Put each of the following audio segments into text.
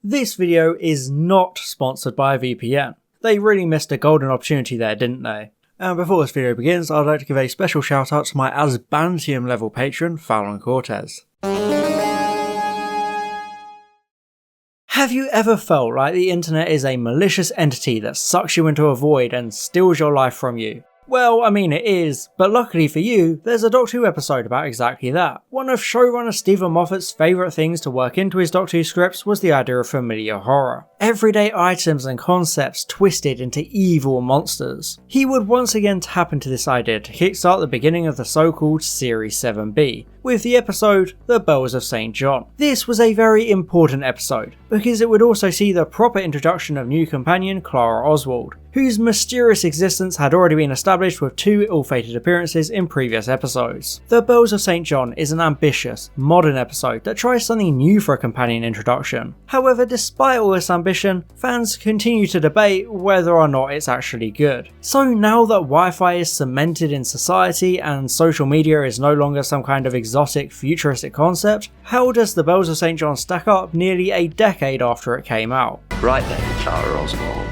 This video is not sponsored by a VPN. They really missed a golden opportunity there, didn't they? And before this video begins, I'd like to give a special shout out to my Asbantium level patron, Fallon Cortez. Have you ever felt like the internet is a malicious entity that sucks you into a void and steals your life from you? Well, I mean it is, but luckily for you, there's a Doctor Who episode about exactly that. One of showrunner Stephen Moffat's favourite things to work into his Doctor Who scripts was the idea of familiar horror. Everyday items and concepts twisted into evil monsters. He would once again tap into this idea to kickstart the beginning of the so-called Series 7B, with the episode The Bells of St. John. This was a very important episode, because it would also see the proper introduction of new companion Clara Oswald, whose mysterious existence had already been established with two ill-fated appearances in previous episodes. The Bells of St. John is an ambitious, modern episode that tries something new for a companion introduction. However, despite all this ambition, fans continue to debate whether or not it's actually good. So now that Wi-Fi is cemented in society and social media is no longer some kind of exotic, futuristic concept, how does The Bells of St. John stack up nearly a decade after it came out? Right then, Clara Oswald.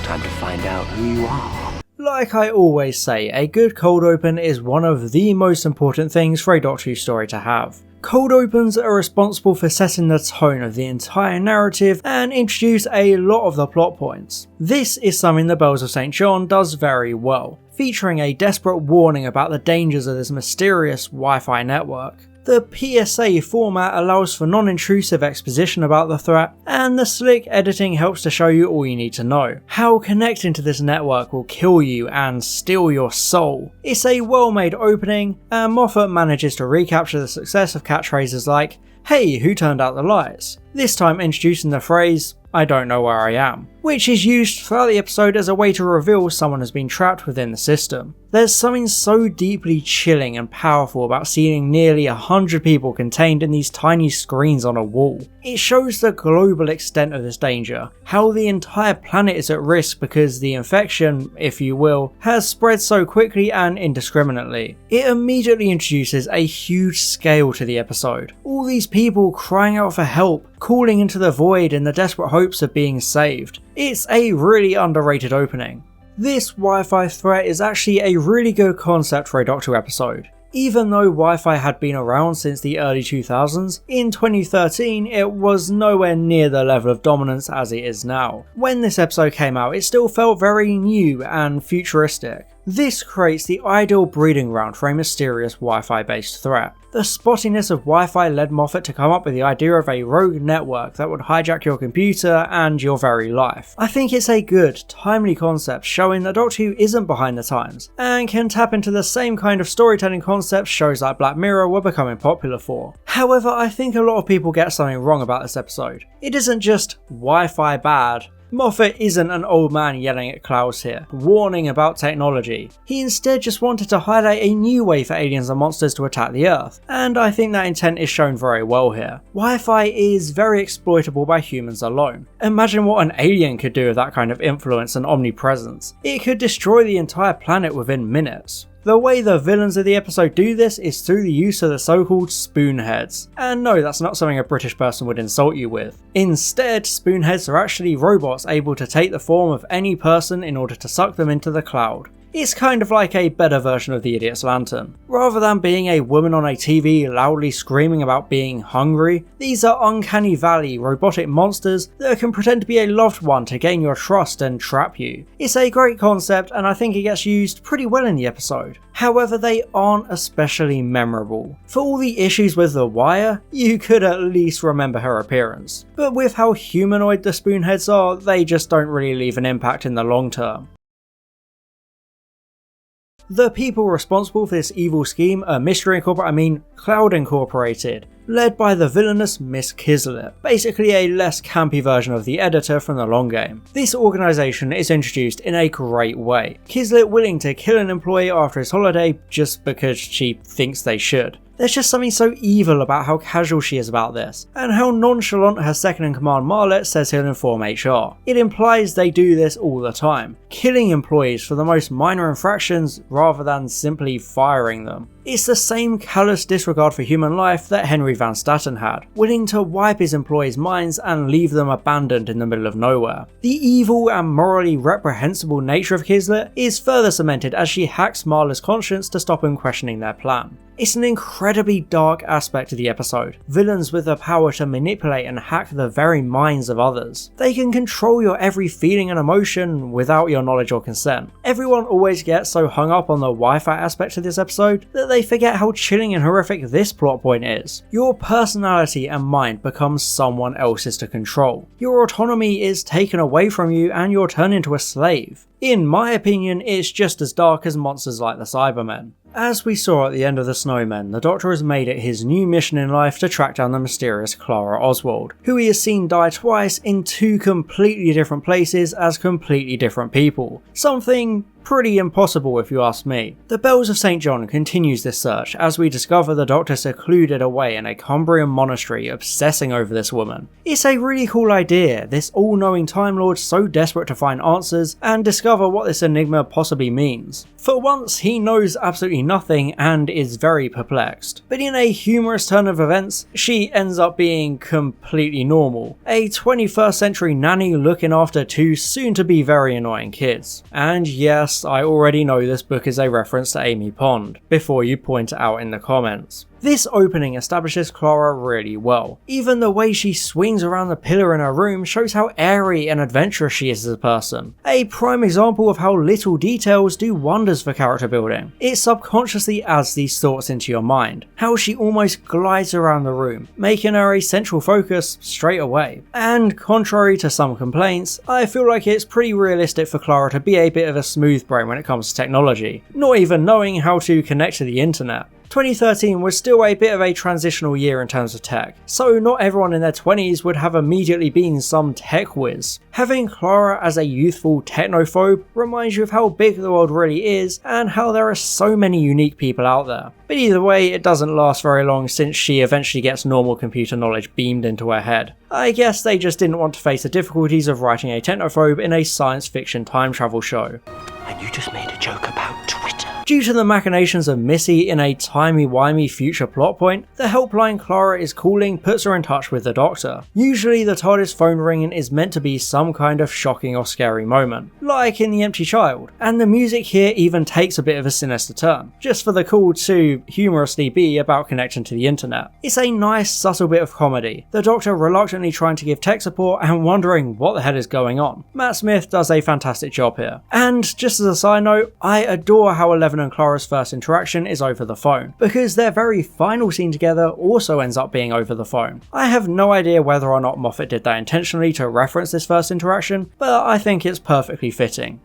Time to find out who you are. Like I always say, a good cold open is one of the most important things for a Doctor Who story to have. Cold opens are responsible for setting the tone of the entire narrative and introduce a lot of the plot points. This is something The Bells of St. John does very well, featuring a desperate warning about the dangers of this mysterious Wi-Fi network. The PSA format allows for non-intrusive exposition about the threat, and the slick editing helps to show you all you need to know. How connecting to this network will kill you and steal your soul. It's a well-made opening, and Moffat manages to recapture the success of catchphrases like, "Hey, who turned out the lights?" This time introducing the phrase, "I don't know where I am," which is used throughout the episode as a way to reveal someone has been trapped within the system. There's something so deeply chilling and powerful about seeing nearly 100 people contained in these tiny screens on a wall. It shows the global extent of this danger, how the entire planet is at risk because the infection, if you will, has spread so quickly and indiscriminately. It immediately introduces a huge scale to the episode. All these people crying out for help, calling into the void in the desperate hopes of being saved. It's a really underrated opening. This Wi-Fi threat is actually a really good concept for a Doctor Who episode. Even though Wi-Fi had been around since the early 2000s, in 2013 it was nowhere near the level of dominance as it is now. When this episode came out, it still felt very new and futuristic. This creates the ideal breeding ground for a mysterious Wi-Fi based threat. The spottiness of Wi-Fi led Moffat to come up with the idea of a rogue network that would hijack your computer and your very life. I think it's a good, timely concept showing that Doctor Who isn't behind the times, and can tap into the same kind of storytelling concepts shows like Black Mirror were becoming popular for. However, I think a lot of people get something wrong about this episode. It isn't just Wi-Fi bad. Moffat isn't an old man yelling at clouds here, warning about technology. He instead just wanted to highlight a new way for aliens and monsters to attack the Earth, and I think that intent is shown very well here. Wi-Fi is very exploitable by humans alone. Imagine what an alien could do with that kind of influence and omnipresence. It could destroy the entire planet within minutes. The way the villains of the episode do this is through the use of the so-called spoonheads. And no, that's not something a British person would insult you with. Instead, spoonheads are actually robots able to take the form of any person in order to suck them into the cloud. It's kind of like a better version of the Idiot's Lantern. Rather than being a woman on a TV loudly screaming about being hungry, these are uncanny valley robotic monsters that can pretend to be a loved one to gain your trust and trap you. It's a great concept and I think it gets used pretty well in the episode. However, they aren't especially memorable. For all the issues with The Wire, you could at least remember her appearance. But with how humanoid the spoonheads are, they just don't really leave an impact in the long term. The people responsible for this evil scheme are Cloud Incorporated, led by the villainous Miss Kislet, basically a less campy version of the Editor from the long game. This organisation is introduced in a great way, Kislet willing to kill an employee after his holiday just because she thinks they should. There's just something so evil about how casual she is about this, and how nonchalant her second-in-command Marlet says he'll inform HR. It implies they do this all the time, killing employees for the most minor infractions rather than simply firing them. It's the same callous disregard for human life that Henry Van Statten had, willing to wipe his employees' minds and leave them abandoned in the middle of nowhere. The evil and morally reprehensible nature of Kislet is further cemented as she hacks Marla's conscience to stop him questioning their plan. It's an incredibly dark aspect of the episode, villains with the power to manipulate and hack the very minds of others. They can control your every feeling and emotion without your knowledge or consent. Everyone always gets so hung up on the Wi-Fi aspect of this episode that they forget how chilling and horrific this plot point is. Your personality and mind becomes someone else's to control. Your autonomy is taken away from you and you're turned into a slave. In my opinion, it's just as dark as monsters like the Cybermen. As we saw at the end of the Snowmen, the Doctor has made it his new mission in life to track down the mysterious Clara Oswald, who he has seen die twice in two completely different places as completely different people. Something pretty impossible if you ask me. The Bells of St. John continues this search as we discover the Doctor secluded away in a Cumbrian monastery obsessing over this woman. It's a really cool idea, this all-knowing Time Lord so desperate to find answers and discover what this enigma possibly means. For once, he knows absolutely nothing and is very perplexed. But in a humorous turn of events, she ends up being completely normal. A 21st century nanny looking after two soon-to-be very annoying kids. And yes, I already know this book is a reference to Amy Pond, before you point it out in the comments. This opening establishes Clara really well. Even the way she swings around the pillar in her room shows how airy and adventurous she is as a person. A prime example of how little details do wonders for character building. It subconsciously adds these thoughts into your mind. How she almost glides around the room, making her a central focus straight away. And contrary to some complaints, I feel like it's pretty realistic for Clara to be a bit of a smooth brain when it comes to technology, not even knowing how to connect to the internet. 2013 was still a bit of a transitional year in terms of tech, so not everyone in their 20s would have immediately been some tech whiz. Having Clara as a youthful technophobe reminds you of how big the world really is and how there are so many unique people out there. But either way, it doesn't last very long since she eventually gets normal computer knowledge beamed into her head. I guess they just didn't want to face the difficulties of writing a technophobe in a science fiction time travel show. And you just made a joke about Twitter. Due to the machinations of Missy in a timey-wimey future plot point, the helpline Clara is calling puts her in touch with the Doctor. Usually the TARDIS phone ringing is meant to be some kind of shocking or scary moment, like in The Empty Child, and the music here even takes a bit of a sinister turn, just for the call to humorously be about connection to the internet. It's a nice subtle bit of comedy, the Doctor reluctantly trying to give tech support and wondering what the hell is going on. Matt Smith does a fantastic job here. And just as a side note, I adore how Eleven and Clara's first interaction is over the phone, because their very final scene together also ends up being over the phone. I have no idea whether or not Moffat did that intentionally to reference this first interaction, but I think it's perfectly fitting.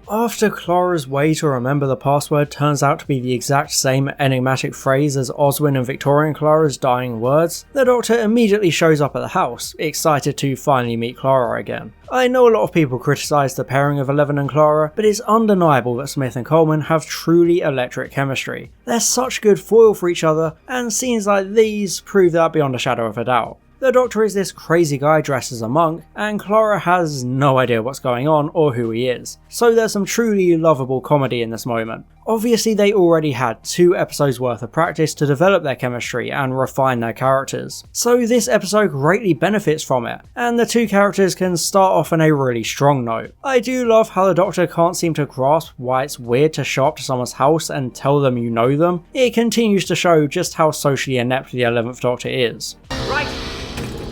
After Clara's way to remember the password turns out to be the exact same enigmatic phrase as Oswin and Victorian Clara's dying words, the Doctor immediately shows up at the house, excited to finally meet Clara again. I know a lot of people criticise the pairing of Eleven and Clara, but it's undeniable that Smith and Coleman have truly electric chemistry. They're such good foil for each other, and scenes like these prove that beyond a shadow of a doubt. The Doctor is this crazy guy dressed as a monk, and Clara has no idea what's going on or who he is, so there's some truly lovable comedy in this moment. Obviously they already had 2 episodes worth of practice to develop their chemistry and refine their characters, so this episode greatly benefits from it, and the 2 characters can start off on a really strong note. I do love how the Doctor can't seem to grasp why it's weird to show up to someone's house and tell them you know them. It continues to show just how socially inept the 11th Doctor is. Right,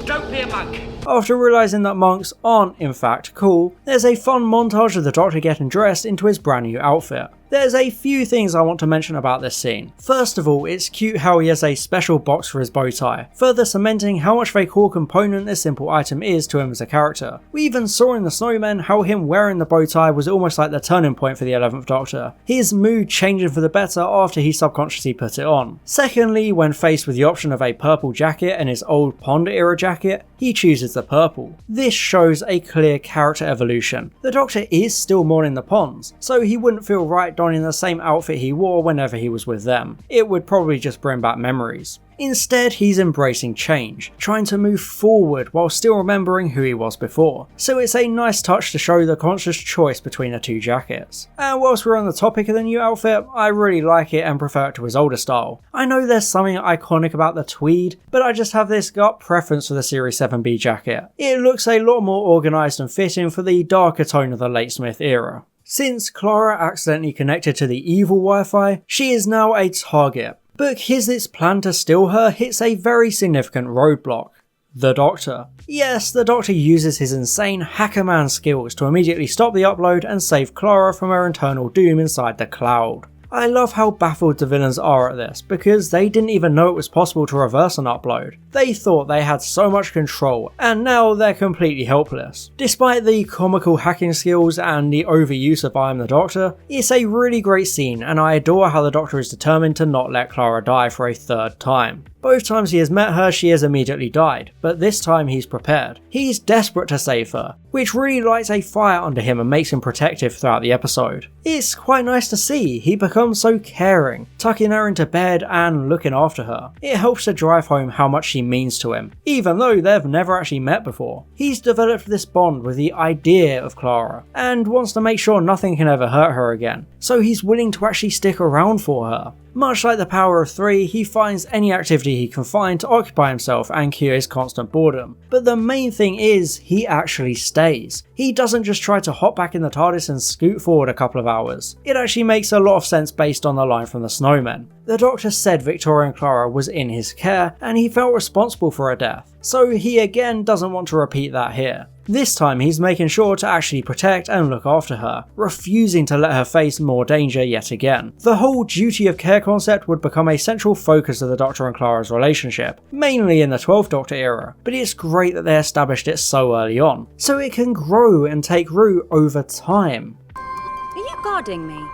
don't be a monk. After realising that monks aren't in fact cool, there's a fun montage of the Doctor getting dressed into his brand new outfit. There's a few things I want to mention about this scene. First of all, it's cute how he has a special box for his bow tie, further cementing how much of a core component this simple item is to him as a character. We even saw in the Snowmen how him wearing the bow tie was almost like the turning point for the 11th Doctor, his mood changing for the better after he subconsciously put it on. Secondly, when faced with the option of a purple jacket and his old Pond era jacket, he chooses the purple. This shows a clear character evolution. The Doctor is still mourning the Ponds, so he wouldn't feel right donning the same outfit he wore whenever he was with them. It would probably just bring back memories. Instead, he's embracing change, trying to move forward while still remembering who he was before. So it's a nice touch to show the conscious choice between the two jackets. And whilst we're on the topic of the new outfit, I really like it and prefer it to his older style. I know there's something iconic about the tweed, but I just have this gut preference for the Series 7B jacket. It looks a lot more organised and fitting for the darker tone of the late Smith era. Since Clara accidentally connected to the evil Wi-Fi, she is now a target. But Kizit's plan to steal her hits a very significant roadblock. The Doctor. Yes, the Doctor uses his insane hackerman skills to immediately stop the upload and save Clara from her internal doom inside the cloud. I love how baffled the villains are at this, because they didn't even know it was possible to reverse an upload. They thought they had so much control, and now they're completely helpless. Despite the comical hacking skills and the overuse of I am the Doctor, it's a really great scene, and I adore how the Doctor is determined to not let Clara die for a third time. Both times he has met her, she has immediately died, but this time he's prepared. He's desperate to save her, which really lights a fire under him and makes him protective throughout the episode. It's quite nice to see, he becomes so caring, tucking her into bed and looking after her. It helps to drive home how much she means to him, even though they've never actually met before. He's developed this bond with the idea of Clara, and wants to make sure nothing can ever hurt her again, so he's willing to actually stick around for her. Much like the Power of Three, he finds any activity he can find to occupy himself and cure his constant boredom. But the main thing is, he actually stays. He doesn't just try to hop back in the TARDIS and scoot forward a couple of hours. It actually makes a lot of sense based on the line from the Snowmen. The Doctor said Victoria and Clara was in his care, and he felt responsible for her death. So he again doesn't want to repeat that here. This time he's making sure to actually protect and look after her, refusing to let her face more danger yet again. The whole duty of care concept would become a central focus of the Doctor and Clara's relationship, mainly in the 12th Doctor era, but it's great that they established it so early on, so it can grow and take root over time. Are you guarding me?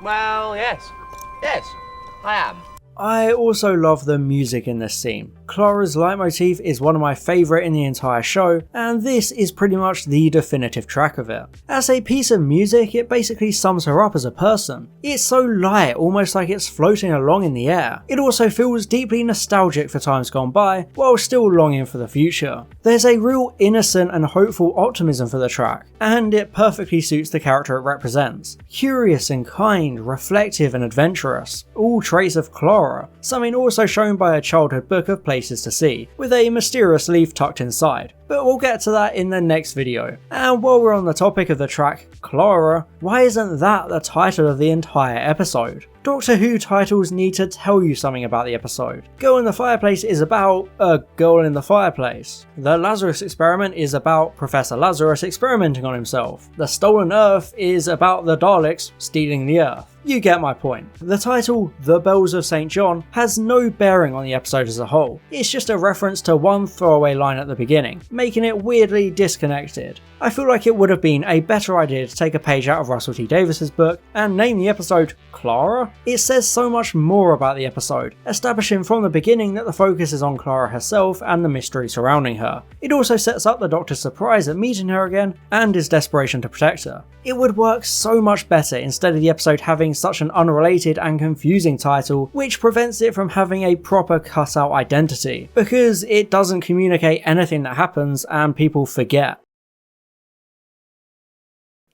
Well, yes. Yes, I am. I also love the music in this scene. Clara's leitmotif is one of my favourite in the entire show, and this is pretty much the definitive track of it. As a piece of music, it basically sums her up as a person. It's so light, almost like it's floating along in the air. It also feels deeply nostalgic for times gone by, while still longing for the future. There's a real innocent and hopeful optimism for the track, and it perfectly suits the character it represents. Curious and kind, reflective and adventurous, all traits of Clara, something also shown by her childhood book of places to see, with a mysterious leaf tucked inside. But we'll get to that in the next video. And while we're on the topic of the track Clara, why isn't that the title of the entire episode? Doctor Who titles need to tell you something about the episode. Girl in the Fireplace is about a girl in the fireplace. The Lazarus Experiment is about Professor Lazarus experimenting on himself. The Stolen Earth is about the Daleks stealing the Earth. You get my point. The title, The Bells of St. John, has no bearing on the episode as a whole. It's just a reference to one throwaway line at the beginning, making it weirdly disconnected. I feel like it would have been a better idea to take a page out of Russell T Davies's book and name the episode Clara. It says so much more about the episode, establishing from the beginning that the focus is on Clara herself and the mystery surrounding her. It also sets up the Doctor's surprise at meeting her again and his desperation to protect her. It would work so much better instead of the episode having such an unrelated and confusing title, which prevents it from having a proper cut-out identity, because it doesn't communicate anything that happens and people forget.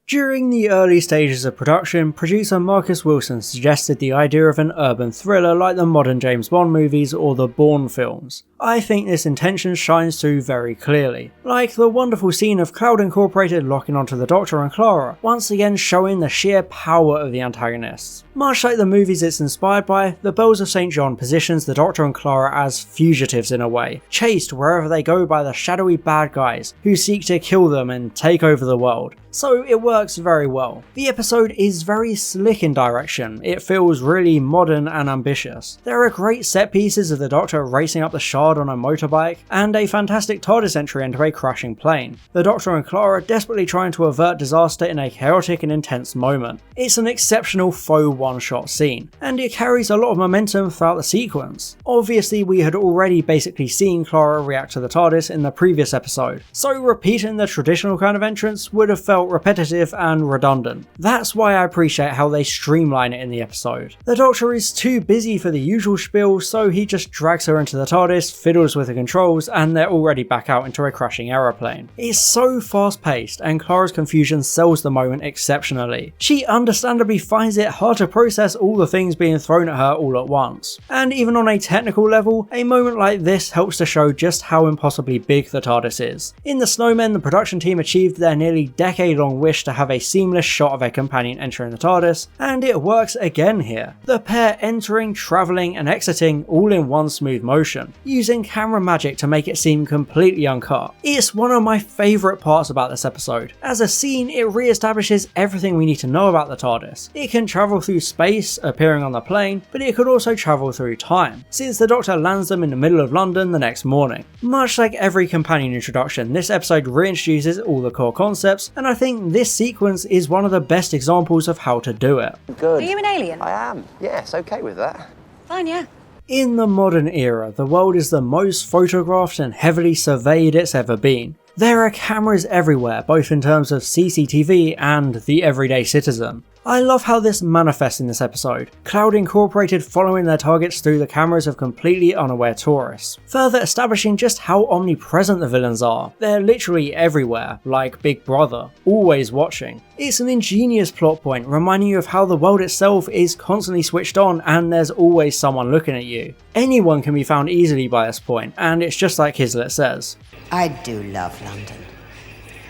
During the early stages of production, producer Marcus Wilson suggested the idea of an urban thriller like the modern James Bond movies or the Bourne films. I think this intention shines through very clearly, like the wonderful scene of Cloud Incorporated locking onto the Doctor and Clara, once again showing the sheer power of the antagonists. Much like the movies it's inspired by, The Bells of St. John positions the Doctor and Clara as fugitives in a way, chased wherever they go by the shadowy bad guys who seek to kill them and take over the world. So it works very well. The episode is very slick in direction, it feels really modern and ambitious. There are great set pieces of the Doctor racing up the Shard Shard on a motorbike, and a fantastic TARDIS entry into a crashing plane. The Doctor and Clara desperately trying to avert disaster in a chaotic and intense moment. It's an exceptional faux one-shot scene, and it carries a lot of momentum throughout the sequence. Obviously, we had already basically seen Clara react to the TARDIS in the previous episode, so repeating the traditional kind of entrance would have felt repetitive and redundant. That's why I appreciate how they streamline it in the episode. The Doctor is too busy for the usual spiel, so he just drags her into the TARDIS, fiddles with the controls, and they're already back out into a crashing aeroplane. It's so fast-paced, and Clara's confusion sells the moment exceptionally. She understandably finds it hard to process all the things being thrown at her all at once. And even on a technical level, a moment like this helps to show just how impossibly big the TARDIS is. In The Snowmen, the production team achieved their nearly decade-long wish to have a seamless shot of a companion entering the TARDIS, and it works again here. The pair entering, travelling, and exiting all in one smooth motion, using camera magic to make it seem completely uncut. It's one of my favourite parts about this episode. As a scene, it re-establishes everything we need to know about the TARDIS. It can travel through space, appearing on the plane, but it could also travel through time, since the Doctor lands them in the middle of London the next morning. Much like every companion introduction, this episode reintroduces all the core concepts, and I think this sequence is one of the best examples of how to do it. Good. Are you an alien? I am. Yes, okay with that. Fine, yeah. In the modern era, the world is the most photographed and heavily surveyed it's ever been. There are cameras everywhere, both in terms of CCTV and the everyday citizen. I love how this manifests in this episode, Cloud Incorporated following their targets through the cameras of completely unaware tourists, further establishing just how omnipresent the villains are. They're literally everywhere, like Big Brother, always watching. It's an ingenious plot point, reminding you of how the world itself is constantly switched on and there's always someone looking at you. Anyone can be found easily by this point, and it's just like Hislet says. I do love London.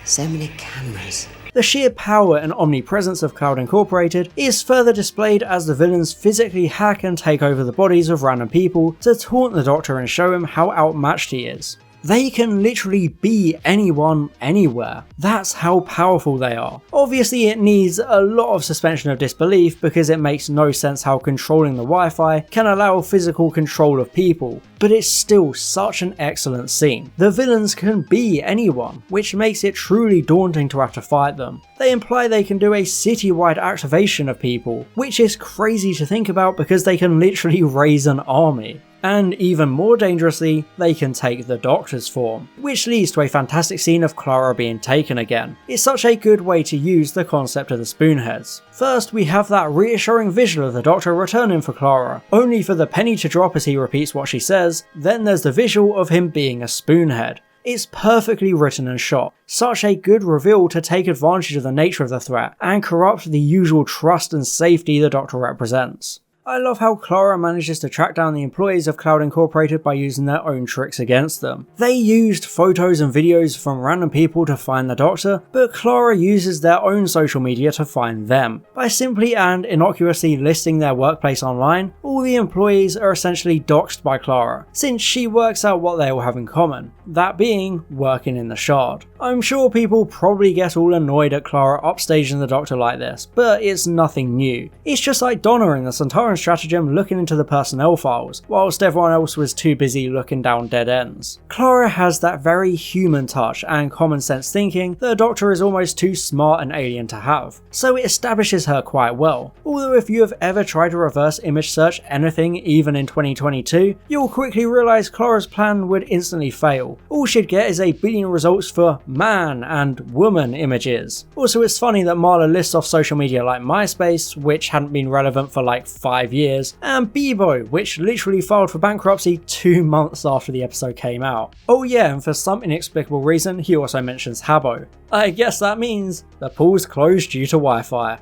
So many cameras. The sheer power and omnipresence of Cloud Incorporated is further displayed as the villains physically hack and take over the bodies of random people to taunt the Doctor and show him how outmatched he is. They can literally be anyone, anywhere. That's how powerful they are. Obviously it needs a lot of suspension of disbelief because it makes no sense how controlling the Wi-Fi can allow physical control of people, but it's still such an excellent scene. The villains can be anyone, which makes it truly daunting to have to fight them. They imply they can do a citywide activation of people, which is crazy to think about because they can literally raise an army. And even more dangerously, they can take the Doctor's form, which leads to a fantastic scene of Clara being taken again. It's such a good way to use the concept of the Spoonheads. First, we have that reassuring visual of the Doctor returning for Clara, only for the penny to drop as he repeats what she says. Then there's the visual of him being a Spoonhead. It's perfectly written and shot. Such a good reveal to take advantage of the nature of the threat and corrupt the usual trust and safety the Doctor represents. I love how Clara manages to track down the employees of Cloud Incorporated by using their own tricks against them. They used photos and videos from random people to find the Doctor, but Clara uses their own social media to find them. By simply and innocuously listing their workplace online, all the employees are essentially doxed by Clara, since she works out what they all have in common, that being working in the Shard. I'm sure people probably get all annoyed at Clara upstaging the Doctor like this, but it's nothing new. It's just like Donna in the Sontaran stratagem looking into the personnel files, whilst everyone else was too busy looking down dead ends. Clara has that very human touch and common sense thinking the Doctor is almost too smart and alien to have, so it establishes her quite well. Although if you have ever tried to reverse image search anything even in 2022, you'll quickly realise Clara's plan would instantly fail. All she'd get is a billion results for man and woman images. Also, it's funny that Marla lists off social media like MySpace, which hadn't been relevant for like 5 years, and Bebo, which literally filed for bankruptcy 2 months after the episode came out. Oh yeah, and for some inexplicable reason, he also mentions Harbo. I guess that means the pool's closed due to Wi-Fi.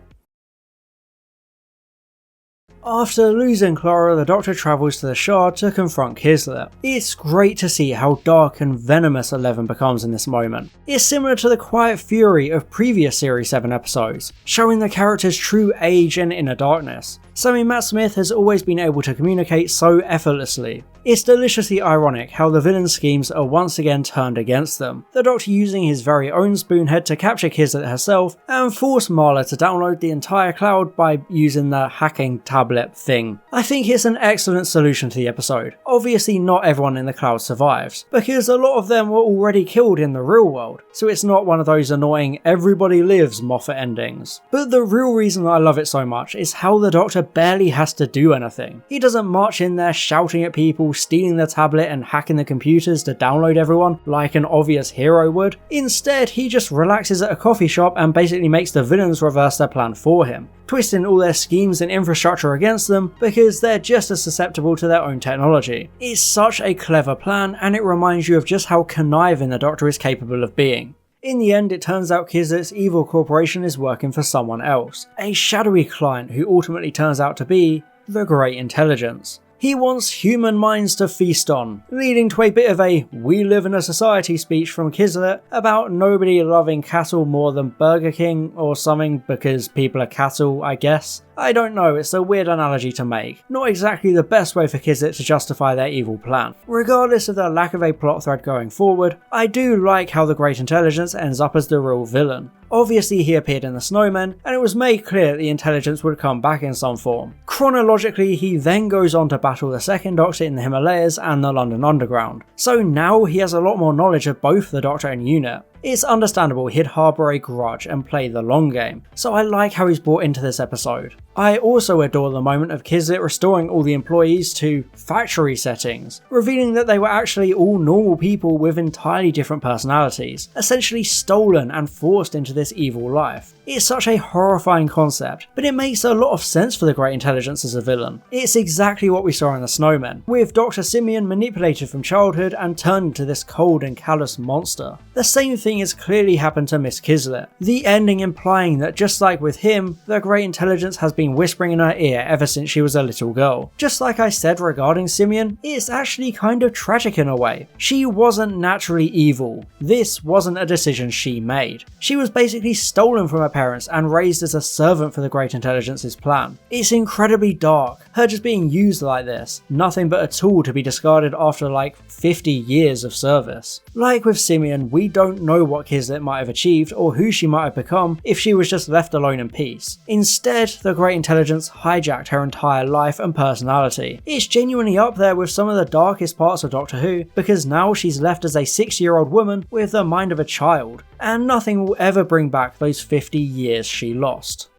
After losing Clara, the Doctor travels to the Shard to confront Kislet. It's great to see how dark and venomous Eleven becomes in this moment. It's similar to the quiet fury of previous Series 7 episodes, showing the character's true age and inner darkness. Matt Smith has always been able to communicate so effortlessly. It's deliciously ironic how the villain's schemes are once again turned against them, the Doctor using his very own spoonhead to capture Kismet herself and force Marla to download the entire cloud by using the hacking tablet thing. I think it's an excellent solution to the episode. Obviously not everyone in the cloud survives, because a lot of them were already killed in the real world, so it's not one of those annoying everybody lives Moffat endings. But the real reason I love it so much is how the Doctor barely has to do anything. He doesn't march in there shouting at people, stealing the tablet and hacking the computers to download everyone like an obvious hero would. Instead, he just relaxes at a coffee shop and basically makes the villains reverse their plan for him, twisting all their schemes and infrastructure against them because they're just as susceptible to their own technology. It's such a clever plan, and it reminds you of just how conniving the Doctor is capable of being. In the end, it turns out Kislet's evil corporation is working for someone else, a shadowy client who ultimately turns out to be the Great Intelligence. He wants human minds to feast on, leading to a bit of a "we live in a society" speech from Kislet about nobody loving cattle more than Burger King or something because people are cattle, I guess. I don't know, it's a weird analogy to make. Not exactly the best way for Kislet to justify their evil plan. Regardless of the lack of a plot thread going forward, I do like how the Great Intelligence ends up as the real villain. Obviously he appeared in the Snowmen, and it was made clear that the Intelligence would come back in some form. Chronologically, he then goes on to battle the Second Doctor in the Himalayas and the London Underground, so now he has a lot more knowledge of both the Doctor and UNIT. It's understandable he'd harbour a grudge and play the long game, so I like how he's brought into this episode. I also adore the moment of Kislet restoring all the employees to factory settings, revealing that they were actually all normal people with entirely different personalities, essentially stolen and forced into this evil life. It's such a horrifying concept, but it makes a lot of sense for the Great Intelligence as a villain. It's exactly what we saw in the Snowmen, with Dr. Simeon manipulated from childhood and turned into this cold and callous monster. The same thing has clearly happened to Miss Kislet, the ending implying that just like with him, the Great Intelligence has been whispering in her ear ever since she was a little girl. Just like I said regarding Simeon, it's actually kind of tragic in a way. She wasn't naturally evil. This wasn't a decision she made. She was basically stolen from her parents and raised as a servant for the Great Intelligence's plan. It's incredibly dark, her just being used like this, nothing but a tool to be discarded after like 50 years of service. Like with Simeon, we don't know what Kislet might have achieved or who she might have become if she was just left alone in peace. Instead, the Great Intelligence hijacked her entire life and personality. It's genuinely up there with some of the darkest parts of Doctor Who, because now she's left as a 6-year-old woman with the mind of a child, and nothing will ever bring back those 50 years she lost.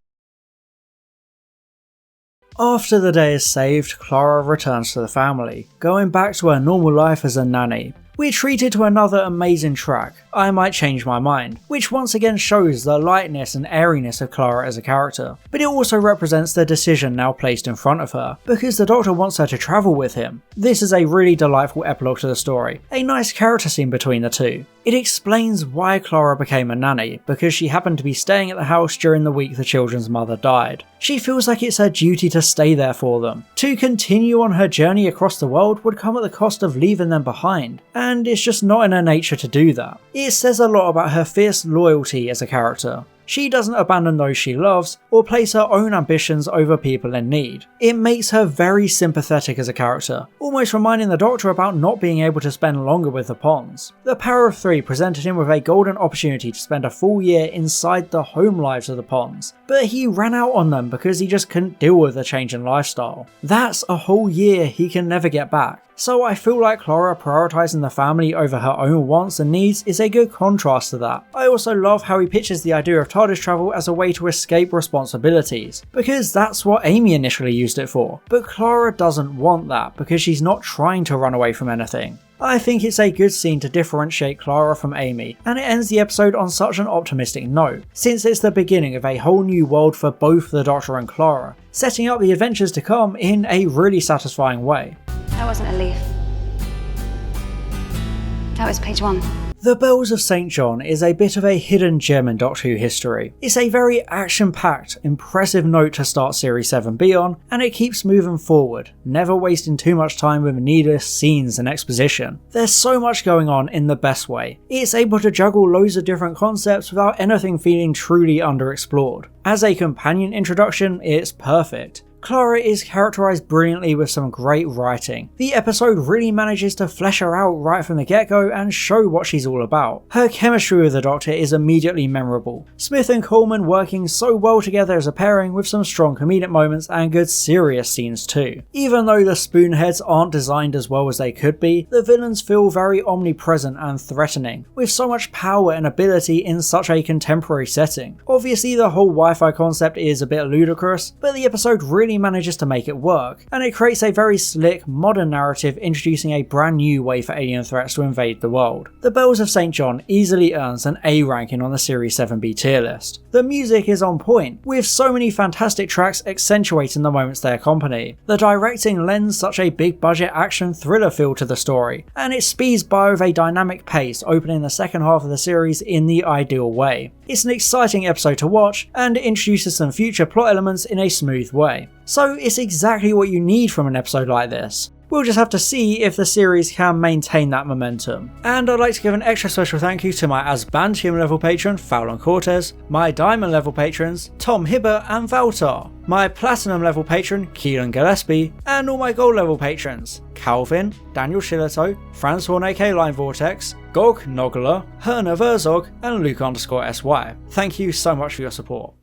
After the day is saved, Clara returns to the family, going back to her normal life as a nanny. We're treated to another amazing track, I Might Change My Mind, which once again shows the lightness and airiness of Clara as a character, but it also represents the decision now placed in front of her, because the Doctor wants her to travel with him. This is a really delightful epilogue to the story, a nice character scene between the two. It explains why Clara became a nanny, because she happened to be staying at the house during the week the children's mother died. She feels like it's her duty to stay there for them. To continue on her journey across the world would come at the cost of leaving them behind, and it's just not in her nature to do that. It says a lot about her fierce loyalty as a character. She doesn't abandon those she loves, or place her own ambitions over people in need. It makes her very sympathetic as a character, almost reminding the Doctor about not being able to spend longer with the Ponds. The Power of Three presented him with a golden opportunity to spend a full year inside the home lives of the Ponds, but he ran out on them because he just couldn't deal with the change in lifestyle. That's a whole year he can never get back. So I feel like Clara prioritising the family over her own wants and needs is a good contrast to that. I also love how he pitches the idea of TARDIS travel as a way to escape responsibilities, because that's what Amy initially used it for. But Clara doesn't want that because she's not trying to run away from anything. I think it's a good scene to differentiate Clara from Amy, and it ends the episode on such an optimistic note, since it's the beginning of a whole new world for both the Doctor and Clara, setting up the adventures to come in a really satisfying way. That wasn't a leaf. That was page 1. The Bells of St. John is a bit of a hidden gem in Doctor Who history. It's a very action-packed, impressive note to start Series 7B on, and it keeps moving forward, never wasting too much time with needless scenes and exposition. There's so much going on in the best way. It's able to juggle loads of different concepts without anything feeling truly underexplored. As a companion introduction, it's perfect. Clara is characterised brilliantly with some great writing. The episode really manages to flesh her out right from the get-go and show what she's all about. Her chemistry with the Doctor is immediately memorable. Smith and Coleman working so well together as a pairing with some strong comedic moments and good serious scenes too. Even though the Spoonheads aren't designed as well as they could be, the villains feel very omnipresent and threatening, with so much power and ability in such a contemporary setting. Obviously the whole Wi-Fi concept is a bit ludicrous, but the episode really manages to make it work, and it creates a very slick, modern narrative introducing a brand new way for alien threats to invade the world. The Bells of St. John easily earns an A ranking on the Series 7B tier list. The music is on point, with so many fantastic tracks accentuating the moments they accompany. The directing lends such a big budget action thriller feel to the story, and it speeds by with a dynamic pace, opening the second half of the series in the ideal way. It's an exciting episode to watch, and it introduces some future plot elements in a smooth way. So it's exactly what you need from an episode like this. We'll just have to see if the series can maintain that momentum. And I'd like to give an extra special thank you to my Asbantium level patron Fallon Cortez, my Diamond level patrons Tom Hibbert and Valtar, my Platinum level patron Keelan Gillespie, and all my Gold level patrons Calvin, Daniel Shillito, Franz Horn aka Line Vortex, Gog Nogler, Herna Verzog, and Luke_SY. Thank you so much for your support.